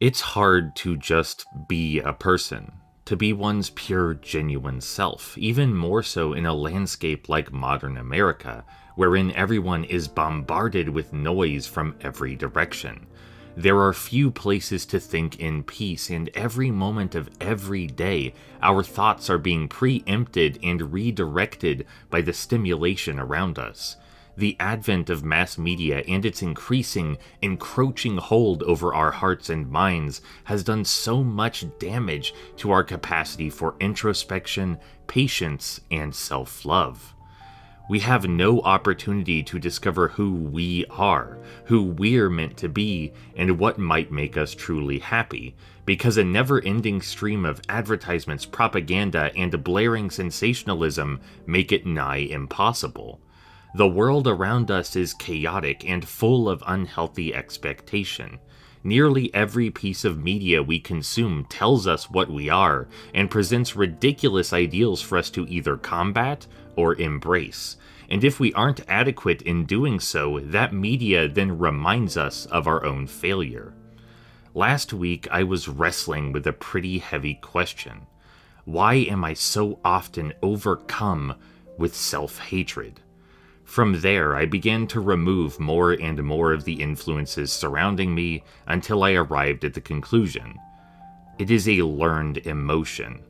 It's hard to just be a person, to be one's pure, genuine self, even more so in a landscape like modern America, wherein everyone is bombarded with noise from every direction. There are few places to think in peace, and every moment of every day, our thoughts are being preempted and redirected by the stimulation around us. The advent of mass media and its increasing, encroaching hold over our hearts and minds has done so much damage to our capacity for introspection, patience, and self-love. We have no opportunity to discover who we are, who we're meant to be, and what might make us truly happy, because a never-ending stream of advertisements, propaganda, and blaring sensationalism make it nigh impossible. The world around us is chaotic and full of unhealthy expectation. Nearly every piece of media we consume tells us what we are, and presents ridiculous ideals for us to either combat or embrace. And if we aren't adequate in doing so, that media then reminds us of our own failure. Last week, I was wrestling with a pretty heavy question. Why am I so often overcome with self-hatred? From there, I began to remove more and more of the influences surrounding me until I arrived at the conclusion. It is a learned emotion.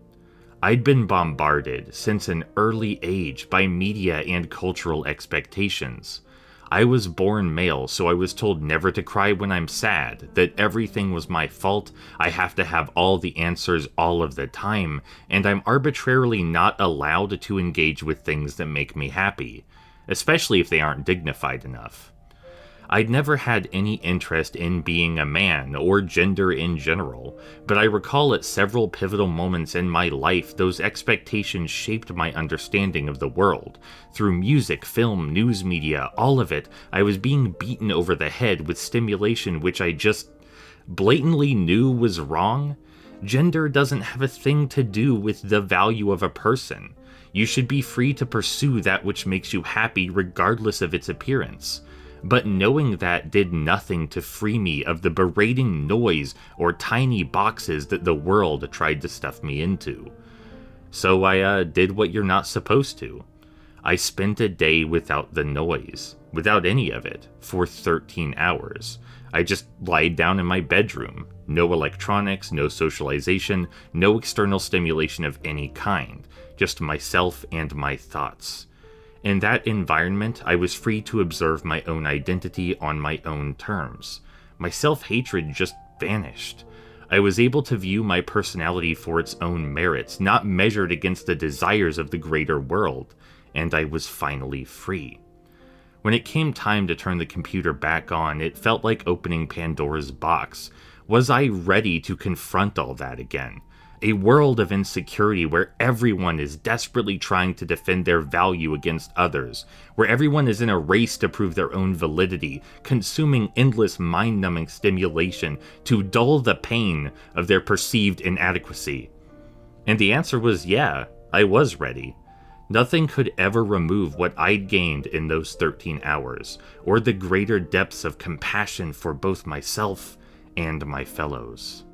I'd been bombarded since an early age by media and cultural expectations. I was born male, so I was told never to cry when I'm sad, that everything was my fault, I have to have all the answers all of the time, and I'm arbitrarily not allowed to engage with things that make me happy, especially if they aren't dignified enough. I'd never had any interest in being a man, or gender in general, but I recall at several pivotal moments in my life those expectations shaped my understanding of the world. Through music, film, news media, all of it, I was being beaten over the head with stimulation which I just blatantly knew was wrong. Gender doesn't have a thing to do with the value of a person. You should be free to pursue that which makes you happy regardless of its appearance. But knowing that did nothing to free me of the berating noise or tiny boxes that the world tried to stuff me into. So I did what you're not supposed to. I spent a day without the noise, without any of it, for 13 hours. I just lied down in my bedroom. No electronics, no socialization, no external stimulation of any kind. Just myself and my thoughts. In that environment, I was free to observe my own identity on my own terms. My self-hatred just vanished. I was able to view my personality for its own merits, not measured against the desires of the greater world, and I was finally free. When it came time to turn the computer back on, it felt like opening Pandora's box. Was I ready to confront all that again? A world of insecurity where everyone is desperately trying to defend their value against others, where everyone is in a race to prove their own validity, consuming endless mind-numbing stimulation to dull the pain of their perceived inadequacy. And the answer was yeah, I was ready. Nothing could ever remove what I'd gained in those 13 hours, or the greater depths of compassion for both myself and my fellows.